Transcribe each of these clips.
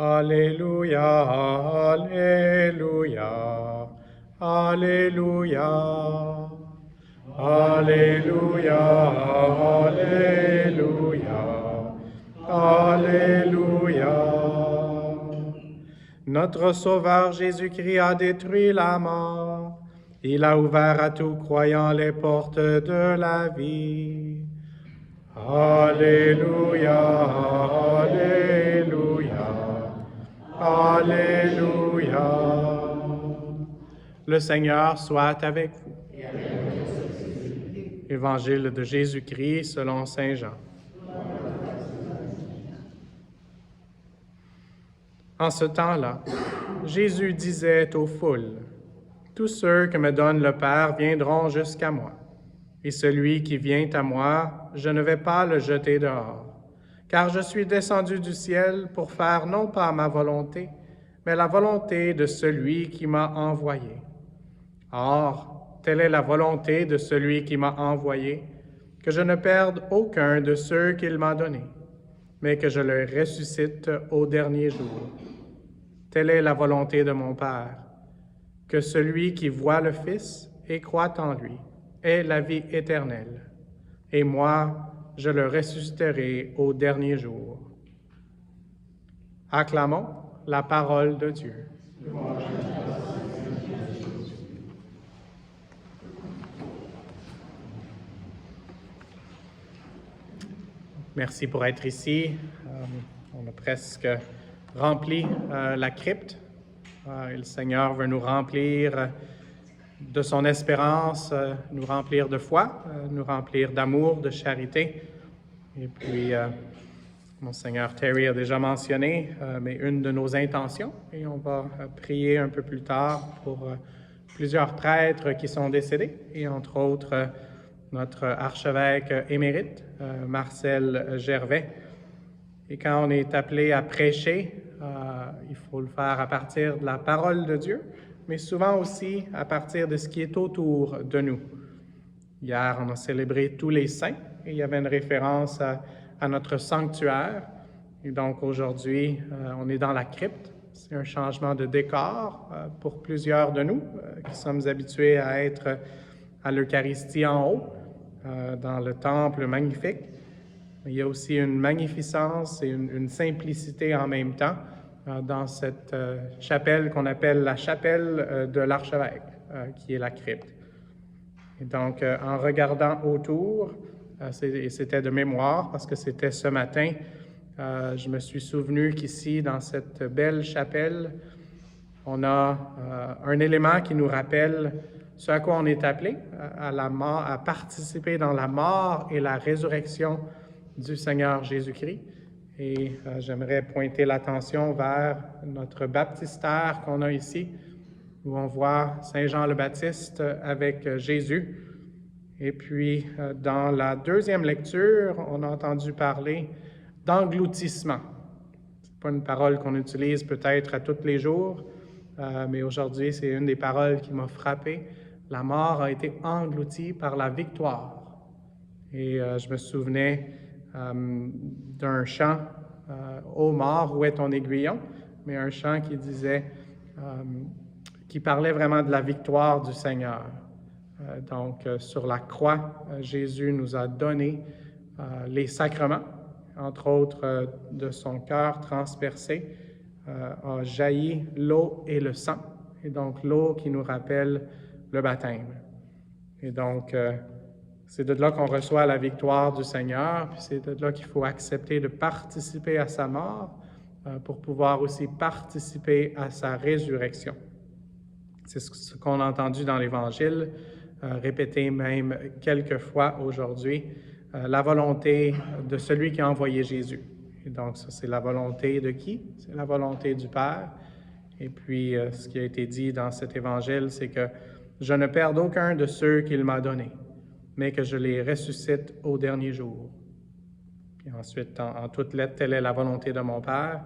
Alléluia, Alléluia, Alléluia, Alléluia, Alléluia, Alléluia. Notre Sauveur Jésus-Christ a détruit la mort. Il a ouvert à tout croyant les portes de la vie. Alléluia, Alléluia, Alléluia. Le Seigneur soit avec vous. Évangile de Jésus-Christ selon saint Jean. En ce temps-là, Jésus disait aux foules, « Tous ceux que me donne le Père viendront jusqu'à moi, et celui qui vient à moi, je ne vais pas le jeter dehors, car je suis descendu du ciel pour faire non pas ma volonté, mais la volonté de celui qui m'a envoyé. Or, telle est la volonté de celui qui m'a envoyé, que je ne perde aucun de ceux qu'il m'a donnés, mais que je le ressuscite au dernier jour. Telle est la volonté de mon Père, que celui qui voit le Fils et croit en lui ait la vie éternelle, et moi, je le ressusciterai au dernier jour. » Acclamons la parole de Dieu. Merci pour être ici. On a presque rempli la crypte. Et le Seigneur veut nous remplir de son espérance, nous remplir de foi, nous remplir d'amour, de charité. Et puis, Monseigneur Terry a déjà mentionné, mais une de nos intentions, et on va prier un peu plus tard pour plusieurs prêtres qui sont décédés, et entre autres, notre archevêque émérite, Marcel Gervais. Et quand on est appelé à prêcher, il faut le faire à partir de la parole de Dieu, mais souvent aussi à partir de ce qui est autour de nous. Hier, on a célébré tous les saints, et il y avait une référence à notre sanctuaire. Et donc aujourd'hui, on est dans la crypte. C'est un changement de décor pour plusieurs de nous qui sommes habitués à être à l'Eucharistie en haut, dans le temple magnifique. Il y a aussi une magnificence et une simplicité en même temps dans cette chapelle qu'on appelle la chapelle de l'archevêque, qui est la crypte. Et donc, en regardant autour, et c'était de mémoire parce que c'était ce matin, je me suis souvenu qu'ici, dans cette belle chapelle, on a un élément qui nous rappelle ce à quoi on est appelé, à la mort, à participer dans la mort et la résurrection du Seigneur Jésus-Christ. Et j'aimerais pointer l'attention vers notre baptistère qu'on a ici, où on voit Saint Jean le Baptiste avec Jésus. Et puis, dans la deuxième lecture, on a entendu parler d'engloutissement. Ce n'est pas une parole qu'on utilise peut-être à tous les jours, mais aujourd'hui, c'est une des paroles qui m'a frappé. La mort a été engloutie par la victoire. Et je me souvenais d'un chant « Ô mort, où est ton aiguillon ?» mais un chant qui disait, qui parlait vraiment de la victoire du Seigneur. Donc, sur la croix, Jésus nous a donné les sacrements, entre autres de son cœur transpercé, a jailli l'eau et le sang, et donc l'eau qui nous rappelle le baptême. Et donc, c'est de là qu'on reçoit la victoire du Seigneur, puis c'est de là qu'il faut accepter de participer à sa mort pour pouvoir aussi participer à sa résurrection. C'est ce qu'on a entendu dans l'Évangile, répété même quelques fois aujourd'hui, la volonté de celui qui a envoyé Jésus. Et donc, ça, c'est la volonté de qui? C'est la volonté du Père. Et puis, ce qui a été dit dans cet Évangile, c'est que je ne perde aucun de ceux qu'il m'a donnés, mais que je les ressuscite au dernier jour. Puis ensuite, en toutes lettres, telle est la volonté de mon Père.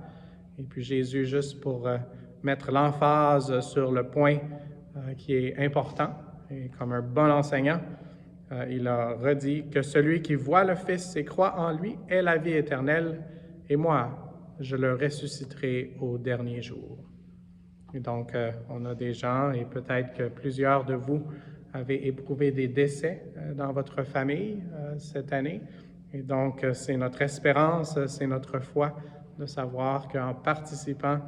Et puis Jésus, juste pour mettre l'emphase sur le point qui est important, et comme un bon enseignant, il a redit que celui qui voit le Fils et croit en lui ait la vie éternelle, et moi, je le ressusciterai au dernier jour. Et donc, on a des gens, et peut-être que plusieurs de vous avez éprouvé des décès dans votre famille cette année. Et donc, c'est notre espérance, c'est notre foi de savoir qu'en participant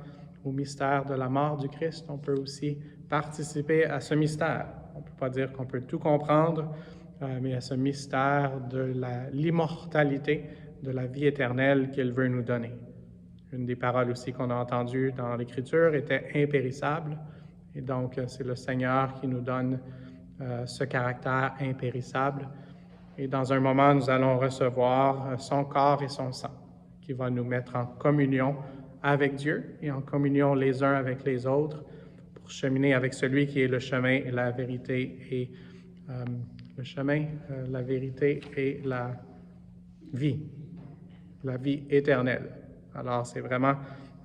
au mystère de la mort du Christ, on peut aussi participer à ce mystère. On ne peut pas dire qu'on peut tout comprendre, mais à ce mystère de l'immortalité, de la vie éternelle qu'il veut nous donner. Une des paroles aussi qu'on a entendues dans l'Écriture était impérissable. Et donc, c'est le Seigneur qui nous donne ce caractère impérissable. Et dans un moment, nous allons recevoir son corps et son sang, qui va nous mettre en communion avec Dieu et en communion les uns avec les autres pour cheminer avec celui qui est le chemin et la vérité et la vérité et la vie éternelle. Alors, c'est vraiment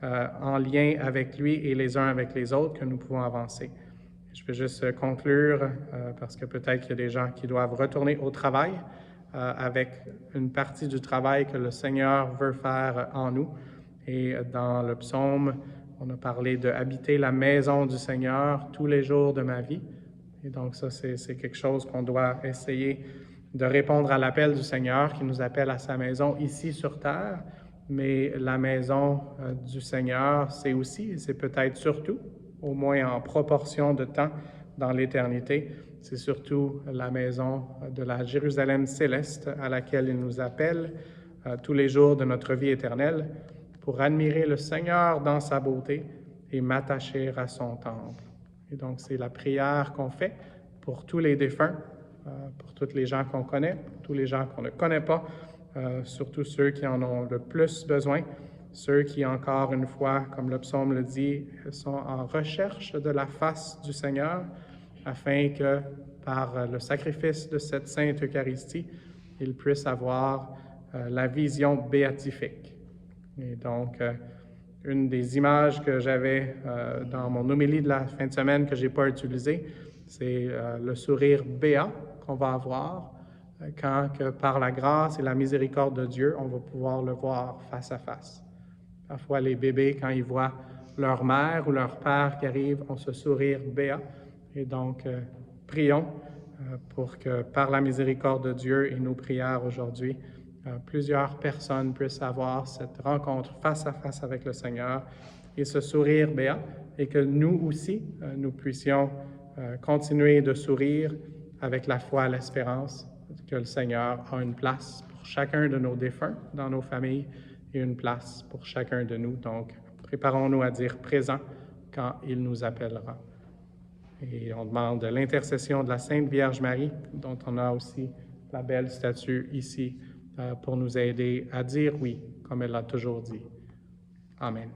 en lien avec lui et les uns avec les autres que nous pouvons avancer. Je vais juste conclure, parce que peut-être qu'il y a des gens qui doivent retourner au travail avec une partie du travail que le Seigneur veut faire en nous. Et dans le psaume, on a parlé de habiter la maison du Seigneur tous les jours de ma vie. Et donc ça, c'est quelque chose qu'on doit essayer de répondre à l'appel du Seigneur qui nous appelle à sa maison ici sur terre. Mais la maison du Seigneur, c'est aussi, et c'est peut-être surtout, au moins en proportion de temps dans l'éternité, c'est surtout la maison de la Jérusalem céleste à laquelle il nous appelle tous les jours de notre vie éternelle pour admirer le Seigneur dans sa beauté et m'attacher à son temple. Et donc, c'est la prière qu'on fait pour tous les défunts, pour tous les gens qu'on connaît, pour tous les gens qu'on ne connaît pas, surtout ceux qui en ont le plus besoin, ceux qui, encore une fois, comme le psaume le dit, sont en recherche de la face du Seigneur, afin que, par le sacrifice de cette Sainte Eucharistie, ils puissent avoir la vision béatifique. Et donc, une des images que j'avais dans mon homélie de la fin de semaine que je n'ai pas utilisée, c'est le sourire béat qu'on va avoir quand, que par la grâce et la miséricorde de Dieu, on va pouvoir le voir face à face. Parfois, les bébés, quand ils voient leur mère ou leur père qui arrive, ont ce sourire béat. Et donc, prions pour que, par la miséricorde de Dieu et nos prières aujourd'hui, plusieurs personnes puissent avoir cette rencontre face à face avec le Seigneur et ce sourire béat, et que nous aussi, nous puissions continuer de sourire avec la foi et l'espérance que le Seigneur a une place pour chacun de nos défunts dans nos familles et une place pour chacun de nous. Donc, préparons-nous à dire présent quand il nous appellera. Et on demande l'intercession de la Sainte Vierge Marie, dont on a aussi la belle statue ici, pour nous aider à dire oui, comme elle l'a toujours dit. Amen.